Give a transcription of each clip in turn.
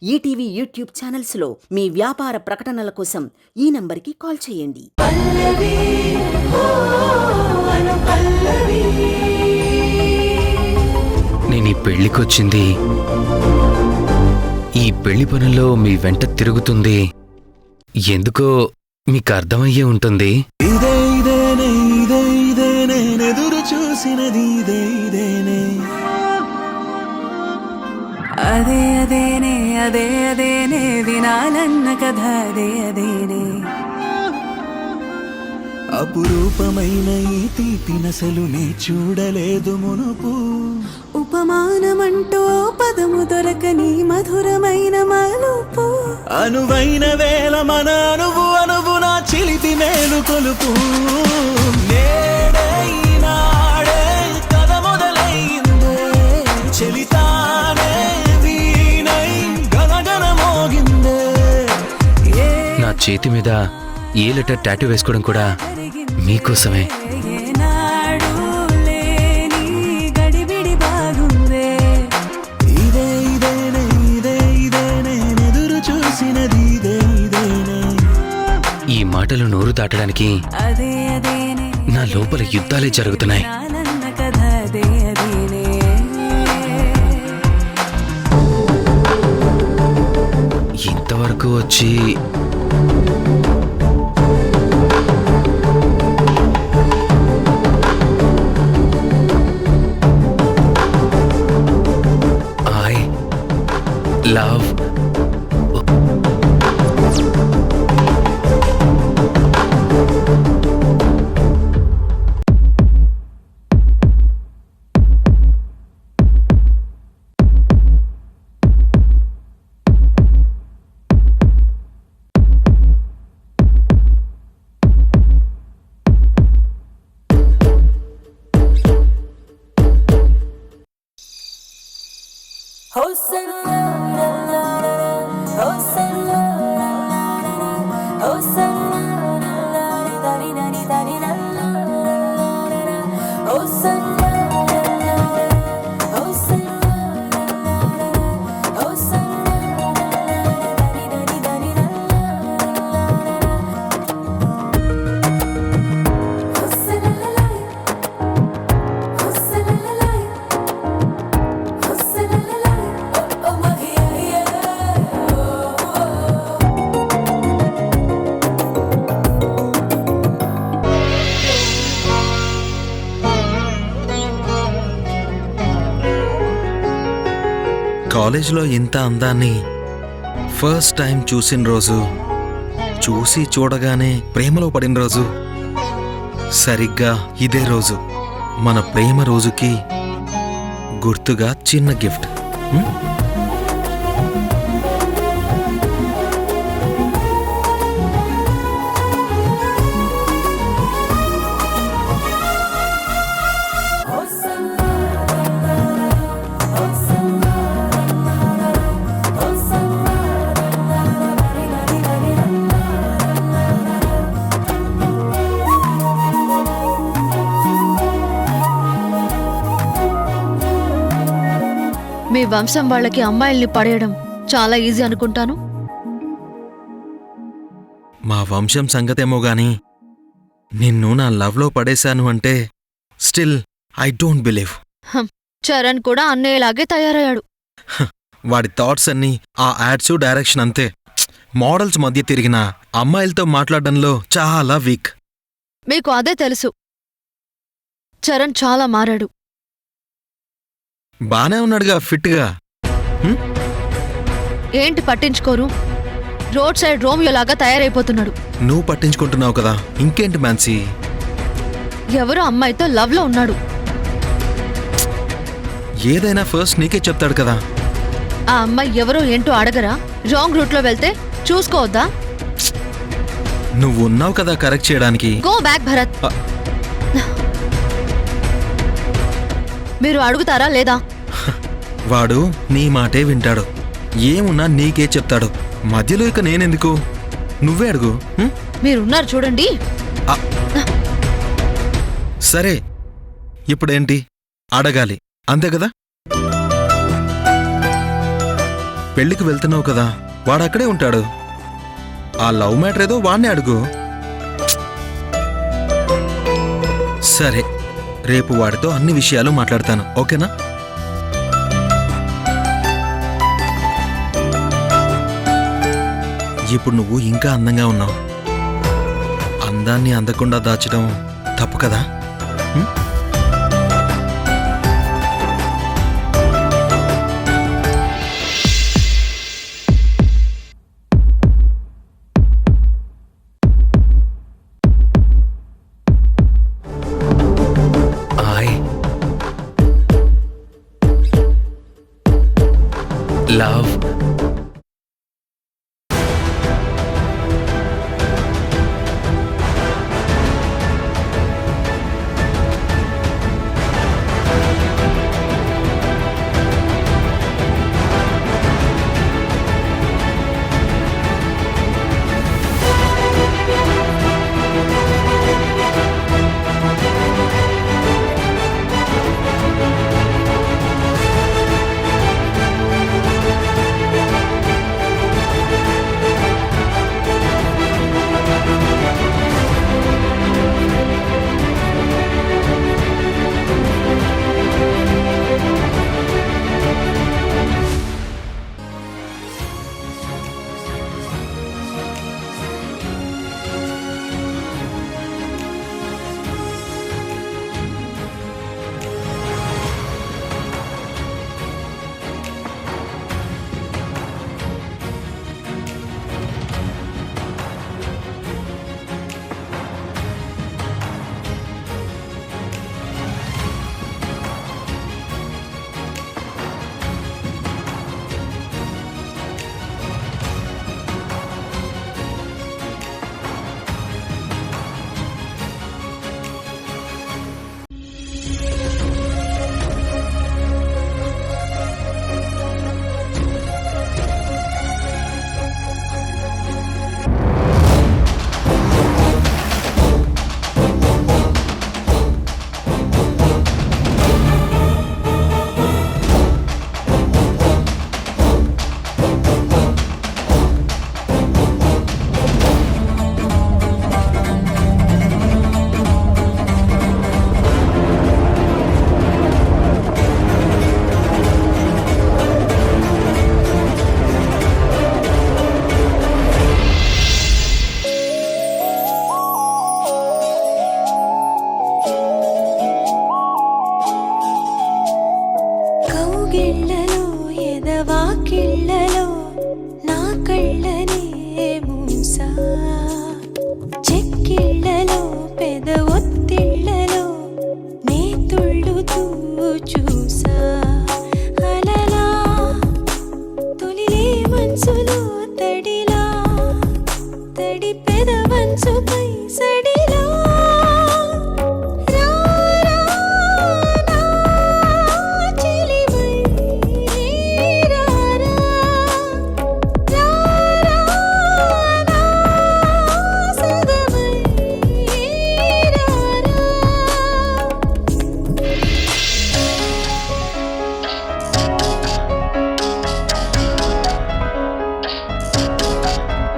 ETV YouTube ఛానల్స్లో మీ వ్యాపార ప్రకటనల కోసం ఈ నంబర్కి కాల్ చేయండి. నేను ఈ పెళ్లికొచ్చింది, ఈ పెళ్లి పనుల్లో మీ వెంట తిరుగుతుంది ఎందుకో మీకు అర్థమయ్యే ఉంటుంది. ఎదురు చూసినది ఇదేనే అదే అదేనే అదే అదేనే వినాలన్న కథ అదే అదేనే అపురూపమైన ఈ తీపి నసలు నీ చూడలేదు మునుపు. ఉపమానమంటూ పదము దొరకని మధురమైన మలుపు. అనువైన వేళ మన అనువు అనువు నా చిలిపి మేలు కొలుపు. నేడే ఈనాడే కథ మొదలైందే చెలితానే వీణై గనగన మోగిందే. నా చేతి మీద ఏ లెటర్ టాటూ వేసుకోవడం కూడా మీకోసమే. ఏనాడు లేని గడిబిడి బాగుందే. ఇదే ఇదేనే ఇదే ఇదేనే ఎదురు చూసినది ఇదేనే. ఈ మాటలు నోరు దాటడానికి అదే అదేనే నా లోపల యుద్ధాలే జరుగుతున్నాయి. వినాలన్న కథ అదే అదేనే ఇంతవరకు వచ్చి ఐ లవ్ కాలేజ్లో ఇంత అందాన్ని ఫస్ట్ టైం చూసిన రోజు, చూసి చూడగానే ప్రేమలో పడిన రోజు, సరిగ్గా ఇదే రోజు మన ప్రేమ రోజుకి గుర్తుగా చిన్న గిఫ్ట్. మీ వంశం వాళ్ళకి అమ్మాయిల్ని పడేయడం చాలా ఈజీ అనుకుంటాను. మా వంశం సంగతేమో గాని నిన్ను నా లవ్లో పడేశాను అంటే still I don't believe. Charan కూడా అన్నయ్యలాగే తయారయ్యాడు. వాడి థాట్స్ అన్నీ ఆ యాడ్స్ డైరెక్షన్ అంతే. మోడల్స్ మధ్య తిరిగిన అమ్మాయిలతో మాట్లాడడంలో చాలా వీక్. మీకు అదే తెలుసు. చరణ్ చాలా మారాడు. బానే ఉన్నాడుగా ఫిట్గా. ఏంటి పట్టించుకోరు? రోడ్ సైడ్ రోమియోలాగా తయారైపోతున్నాడు. నువ్వు పట్టించుకుంటున్నావు కదా, ఇంకేంటి మాన్సీ? ఎవరో అమ్మాయితో లవ్ లో ఉన్నాడు. ఏదైనా ఫస్ట్ నీకే చెప్తాడు కదా. ఆ అమ్మాయి ఎవరో ఏంటో అడగరా? రాంగ్ రూట్ లో వెళ్తే చూసుకోవద్దా? నువ్వు ఉన్నావు కదా కరెక్ట్ చేయడానికి. Go back Bharat. మీరు అడుగుతారా లేదా? వాడు నీ మాటే వింటాడు, ఏమున్నా నీకే చెప్తాడు. మధ్యలో ఇక నేనెందుకు, నువ్వే అడుగు. మీరున్నారు చూడండి. సరే, ఇప్పుడేంటి? అడగాలి అంతే కదా. పెళ్లికి వెళ్తున్నావు కదా, వాడు అక్కడే ఉంటాడు. ఆ లవ్ మ్యాటర్ ఏదో వాడిని అడుగు. సరే, రేపు వాడితో అన్ని విషయాలు మాట్లాడతాను, ఓకేనా? ఇప్పుడు నువ్వు ఇంకా అందంగా ఉన్నావు. అందాన్ని అందకుండా దాచడం తప్పు కదా? ఉం? ఐ లవ్ కౌగిళ్ళలో ఎదవాకిళ్ళలో నా కళ్ళనే మూసా, చెక్కిళ్ళలో పెద ఒత్తిళ్ళలో నే తుళ్ళుతూ చూసా. అలలా తొలిలే మనసులో తడిలా, తడి పెద వంచుపై సడిలా.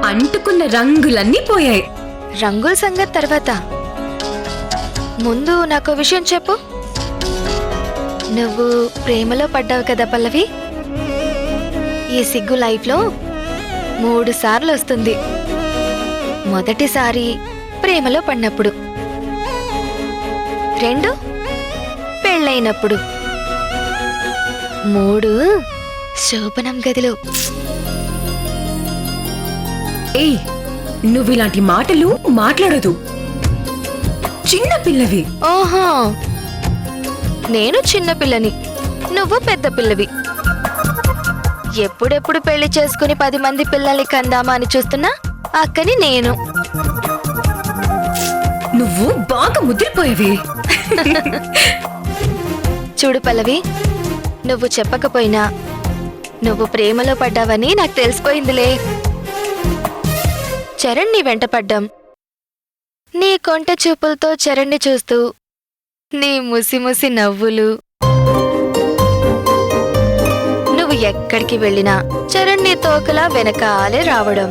అంటుకున్న రంగులన్నీ పోయాయి. రంగుల సంగతి తర్వాత ముందు నాకు విషయం చెప్పు. నువ్వు ప్రేమలో పడ్డావు కదా పల్లవి. ఈ సిగ్గు లైఫ్లో 3 సార్లు వస్తుంది. మొదటిసారి ప్రేమలో పడినప్పుడు, 2 పెళ్ళైనప్పుడు, 3 శోభనం గదిలో. ఏయ్, నువ్విలాంటి మాటలు మాట్లాడదు. చిన్న పిల్లవి. ఓహో, నేను చిన్న పిల్లని, నువ్వు పెద్ద పిల్లవి. ఎప్పుడెప్పుడు పెళ్లి చేసుకుని 10 మంది పిల్లల్ని కందామా అని చూస్తున్నా అక్కని నేను. నువ్వు బాగా ముద్రిపోయావే. చూడు పల్లవి, నువ్వు చెప్పకపోయినా నువ్వు ప్రేమలో పడ్డావని నాకు తెలిసిపోయిందిలే. చరణ్ నీ వెంట పడ్డాం. నీ కొంటె చూపులతో చరణ్ని చూస్తూ నీ ముసి ముసి నవ్వులు, నువ్వు ఎక్కడికి వెళ్ళినా చరణ్ నీ తోకలా వెనకాలే రావడం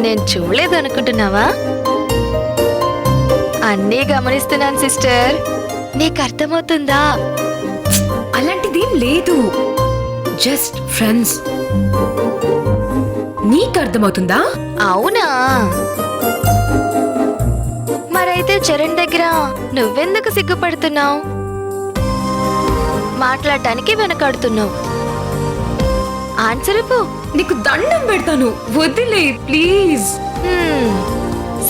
నేను చూడలేదనుకుంటున్నావా? అన్నీ గమనిస్తున్నాను సిస్టర్, నీకు అర్థమవుతుందా? అలాంటిదేం లేదు, జస్ట్ ఫ్రెండ్స్. నీకు అర్థమవుతుందా? అవునా? మరైతే చరణ్ దగ్గర నువ్వెందుకు సిగ్గుపడుతున్నావు? మాట్లాడటానికి వెనకాడుతున్నావు. ఆన్సర్ ఇవ్వు. నీకు దండం పెడతాను, వదిలే ప్లీజ్.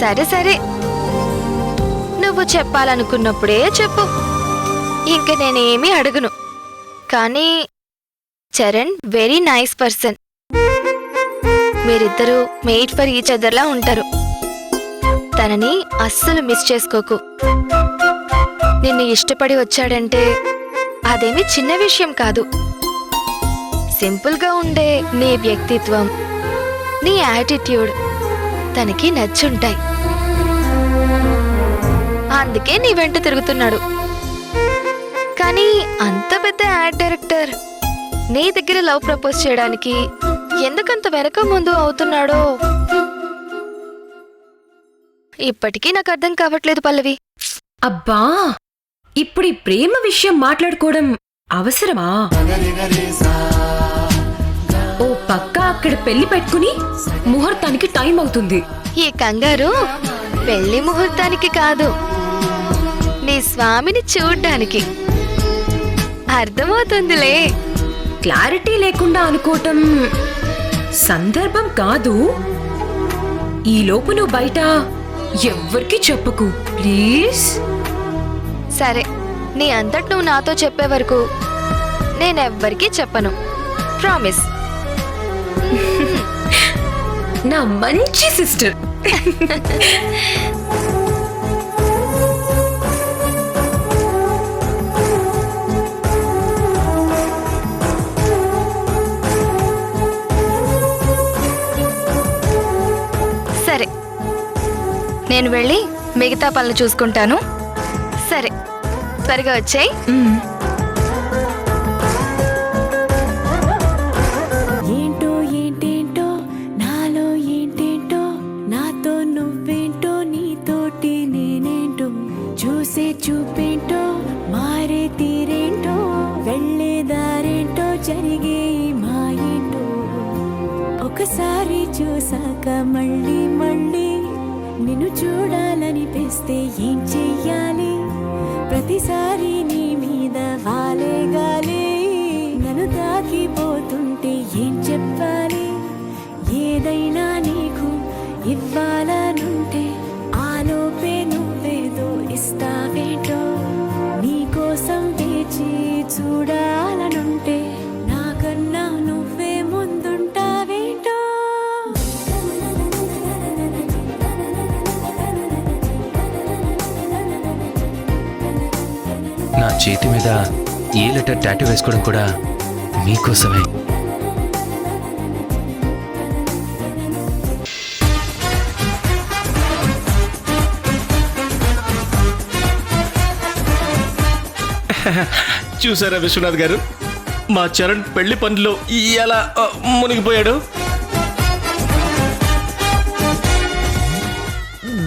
సరే సరే, నువ్వు చెప్పాలనుకున్నప్పుడే చెప్పు, ఇంక నేనేమీ అడగను. కానీ చరణ్ వెరీ నైస్ పర్సన్. మీరిద్దరూ మేడ్ ఫర్ ఈచ్ అదర్లా ఉంటారు. తనని అస్సలు మిస్ చేసుకోకు. నిన్ను ఇష్టపడి వచ్చాడంటే అదేమీ చిన్న విషయం కాదు. సింపుల్ గా ఉండే నీ వ్యక్తిత్వం, నీ యాటిట్యూడ్ తనకి నచ్చుంటాయి. అందుకే నీ వెంట తిరుగుతున్నాడు. కానీ అంత పెద్ద యాడ్ డైరెక్టర్ నీ దగ్గర లవ్ ప్రపోజ్ చేయడానికి ఎందుకంత వెనక ముందు అవుతున్నాడో ఇప్పటికీ నాకు అర్థం కావట్లేదు పల్లవి. అబ్బా, ఇప్పుడు ఈ ప్రేమ విషయం మాట్లాడుకోవడం అవసరమా? ఓ పక్క అక్కడ పెళ్లి పెట్టుకుని ముహూర్తానికి టైం అవుతుంది. ఈ కంగారు పెళ్లి ముహూర్తానికి కాదు, నీ స్వామిని చూడ్డానికి. అర్థమవుతుందిలే. క్లారిటీ లేకుండా అనుకోవటం సందర్భం కాదు. ఈలోపు నువ్వు బయట ఎవ్వరికి చెప్పకు ప్లీజ్. సరే, నీ అంతటి నువ్వు నాతో చెప్పే వరకు నేనెవ్వరికీ చెప్పను. ప్రామిస్. నా మంచి సిస్టర్. సరే, నేను వెళ్ళి మిగతా పనులు చూసుకుంటాను. సరే, త్వరగా వచ్చేయ్. ఏంటో ఏంటేంటో నాలో ఏంటేంటో, నాతో నువ్వేంటో, నీతోటి నేనేంటో, చూసే చూపేంటో, మారే తీరేంటో, వెళ్ళే దారేంటో, జరిగే మా ఏంటో. ఒకసారి చూసాక మళ్ళీ మళ్ళీ నిన్ను చూడాలనిపిస్తే ఏం చెయ్యాలి? ప్రతిసారి నీ మీద వాలే గాలి, నన్ను తాకిపోతుంటే ఏం చెప్పాలి? ఏదైనా నీకు ఇవ్వాలనుంటే ఆలోపే నువ్వేదో ఇస్తావేంటో, నీకోసం వేచి చూడాలనుంటే నాకన్నా నువ్వే ముందుంటావేంటో. నా చేతి మీద ఏ లెటర్ టాటూ వేసుకోవడం కూడా మీకోసమే. చూసారా విశ్వనాథ్ గారు, మా చరణ్ పెళ్లి పనిలో ఎలా మునిగిపోయాడు?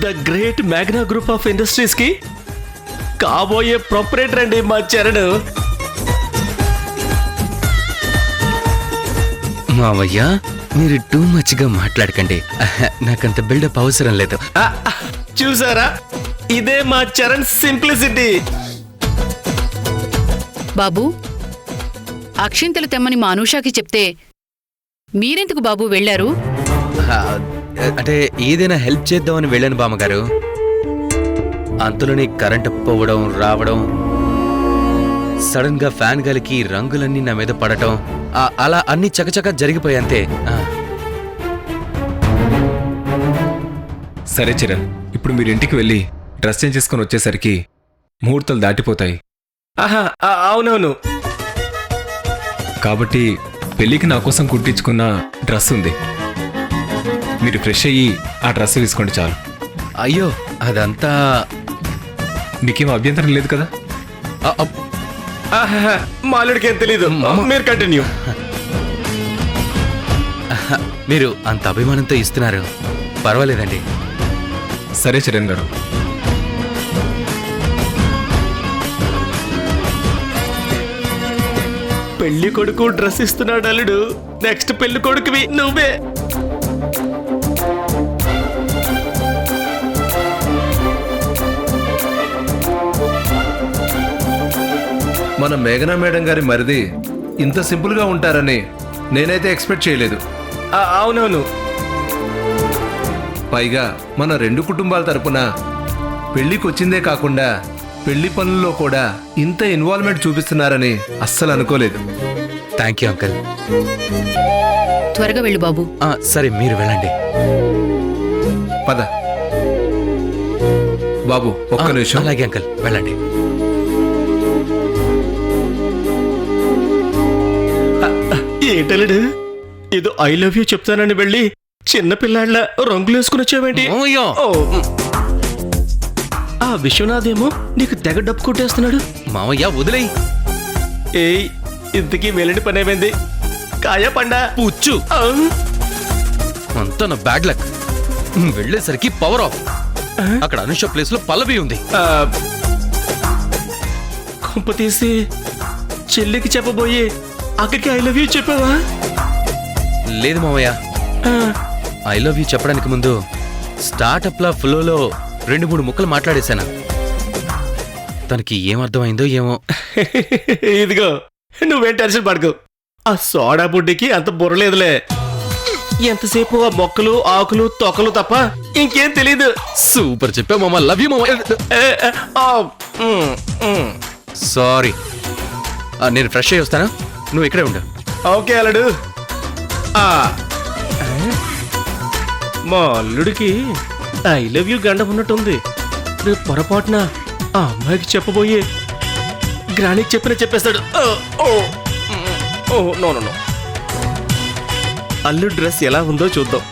The great magna group of industries కి కాబోయే ప్రొపరేటర్ అండి మా చరణ్. మావయ్య, మీరు టూ మచ్గా మాట్లాడకండి. నాకంత బిల్డప్ అవసరం లేదు. చూసారా, ఇదే మా చరణ్ సింప్లిసిటీ. బాబూ, అక్షింతలు తెమ్మని మా అనూషాకి చెప్తే మీరెందుకు బాబూ వెళ్లారు? అంటే ఏదైనా హెల్ప్ చేద్దామని వెళ్ళాను బామ్మగారు. అంతలోనే కరెంటు పోవడం రావడం, సడన్ గా ఫ్యాన్ గాలికి రంగులన్నీ నా మీద పడటం, అలా అన్ని చకచక జరిగిపోయాంతే. సరే చరణ్, ఇప్పుడు మీరు ఇంటికి వెళ్ళి డ్రెస్ చేంజ్ చేసుకుని వచ్చేసరికి ముహూర్తాలు దాటిపోతాయి. అవునవును. కాబట్టి పెళ్ళికి నా కోసం కుట్టించుకున్న డ్రెస్ ఉంది, మీరు ఫ్రెష్ అయ్యి ఆ డ్రెస్ వేసుకోండి చాలు. అయ్యో, అదంతా మీకేం అభ్యంతరం లేదు కదా? మా అల్లుడికి ఏం తెలీదు. మీరు కంటిన్యూ. మీరు అంత అభిమానంతో ఇస్తున్నారు, పర్వాలేదండి. సరే చరణ్ గారు. పెళ్లి కొడుకు డ్రెస్ ఇస్తున్నాడు అల్లుడు. నెక్స్ట్ పెళ్లి కొడుకువి నువ్వే. మన మేఘనా మేడం గారి మరిది ఇంత సింపుల్ గా ఉంటారని నేనైతే ఎక్స్పెక్ట్ చేయలేదు. అవునవును. పైగా మన రెండు కుటుంబాల తరపున పెళ్లికి వచ్చిందే కాకుండా పెళ్లి పనుల్లో కూడా ఇంత ఇన్వాల్వ్మెంట్ చూపిస్తున్నారని అస్సలు అనుకోలేదు. Thank you uncle. త్వరగా వెళ్ళు బాబు. సరే మీరు వెళ్ళండి. పద బాబు, ఒక్క నిమిషం. అలాగే అంకుల్, వెళ్ళండి. ఏంటల్లుడు, ఏదో ఐ లవ్ యూ చెప్తానని వెళ్ళి చిన్న పిల్లాళ్ళ రంగులు వేసుకుని వచ్చావేంటి? ఆ విశ్వనాథ్ ఏమో నీకు తెగ డబ్బు కొట్టేస్తున్నాడు. మామయ్య వదిలేయి. ఏయ్, ఇంతకీ వెళ్ళండి పని ఏమైంది? కాయ పండా పుచ్చు అంతా నా బ్యాడ్ లక్. వెళ్ళేసరికి పవర్ ఆఫ్. అక్కడ అనుష ప్లేస్ లో పల్లవి ఉంది. కొంప తీసి చెల్లికి చెప్పబోయి అక్కడికి ఐ లవ్ యూ చెప్పావా? లేదు మామయ్య, ఐ లవ్ యూ చెప్పడానికి ముందు స్టార్టప్ లా ఫ్లోలో 2-3 ముక్కలు మాట్లాడేశాను. తనకి ఏమర్థమైందో ఏమో. ఇదిగో, నువ్వేం టెన్షన్ పడకు. ఆ సోడా బుడ్డికి అంత బుర్రలేదులే. ఎంతసేపు ఆ మొక్కలు ఆకులు తొక్కలు తప్ప ఇంకేం తెలీదు. సూపర్ చెప్పా మామ. లవ్ యూ మామ. సారీ, నేను ఫ్రెష్ అయ్యి వస్తాను, నువ్వు ఇక్కడే ఉండు. ఓకే అల్లుడు. మా అల్లుడికి ఐ లవ్ యూ గండం ఉన్నట్టుంది. రేపు పొరపాటున ఆ అమ్మాయికి చెప్పబోయి గ్రానికి చెప్పేస్తాడు. No no no. అల్లుడు డ్రెస్ ఎలా ఉందో చూద్దాం.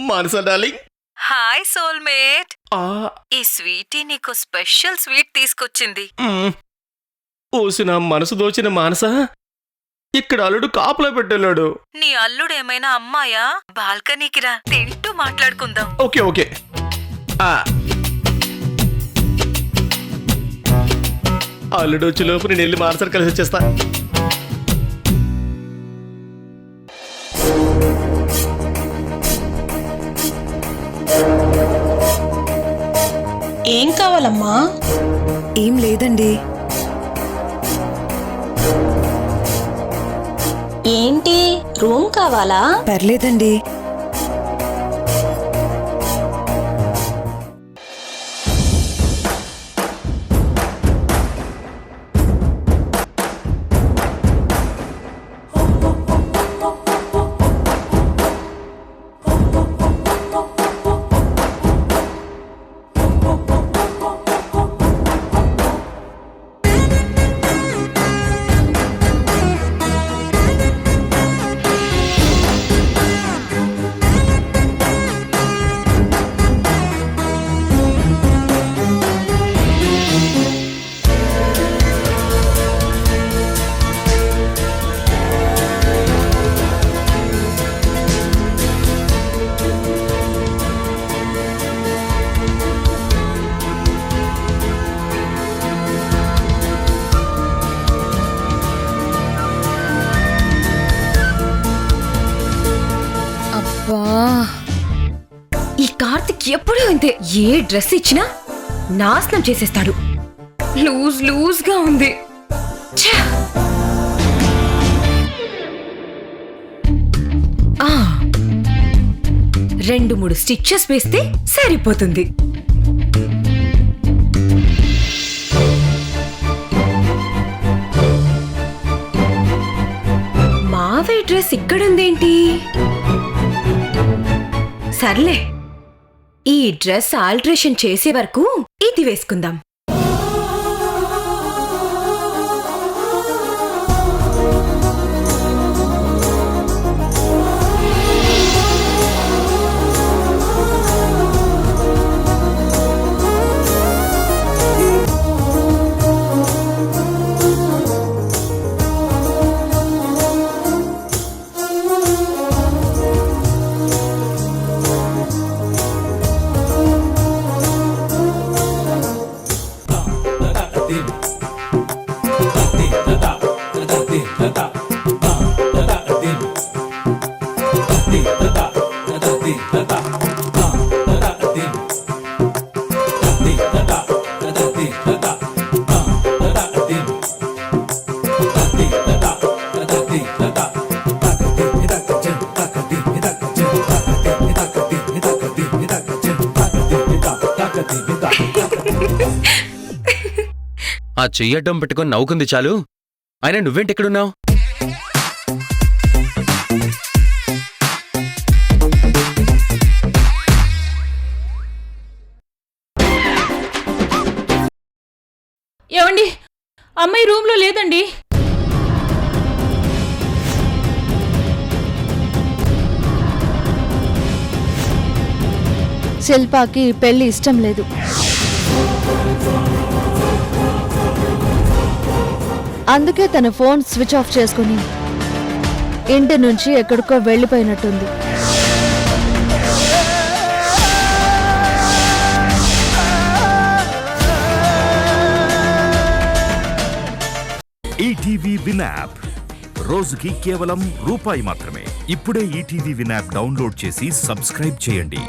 మానస డార్లింగ్. Hi soulmate. ఈ స్వీటీ నీకు స్పెషల్ స్వీట్ తీసుకొచ్చింది. ఓసిన మనసు దోచిన మానస, ఇక్కడ అల్లుడు కాపులా పెట్టెళ్ళాడు. నీ అల్లుడేమైనా అమ్మాయా? బాల్కనీకి రా, తింటూ మాట్లాడుకుందాం. Okay okay. అల్లుడు వచ్చేలోపు నేను వెళ్ళి మానసని కలిసి వచ్చేస్తా. ఏం కావాలమ్మా? ఏం లేదండి. ఏంటి, రూమ్ కావాలా? పర్లేదండి. ఈ కార్తిక్ ఎప్పుడూ అంతే. ఏ డ్రెస్ ఇచ్చినా నాశనం చేసేస్తాడు. లూజ్ లూజ్ గా ఉంది. ఛ! 2-3 స్టిచెస్ వేస్తే సరిపోతుంది. మావే డ్రెస్ ఇక్కడుందేంటి? సర్లే, ఈ డ్రెస్ ఆల్ట్రేషన్ చేసే వరకు ఇది వేసుకుందాం. ఆ చెయ్యడ్డం పెట్టుకొని నవ్వుకుంది చాలు. అయినా నువ్వేంటెక్కడున్నావు? ఏమండి, అమ్మాయి రూమ్లో లేదండి. శిల్పాకి పెళ్లి ఇష్టం లేదు. అందుకే తన ఫోన్ స్విచ్ ఆఫ్ చేసుకుని ఇంటి నుంచి ఎక్కడికో వెళ్ళిపోయినట్టుంది. ఈటీవీ విన్ యాప్ రోజుకి కేవలం రూపాయి మాత్రమే. ఇప్పుడే ఈటీవీ విన్ యాప్ డౌన్లోడ్ చేసి సబ్స్క్రైబ్ చేయండి.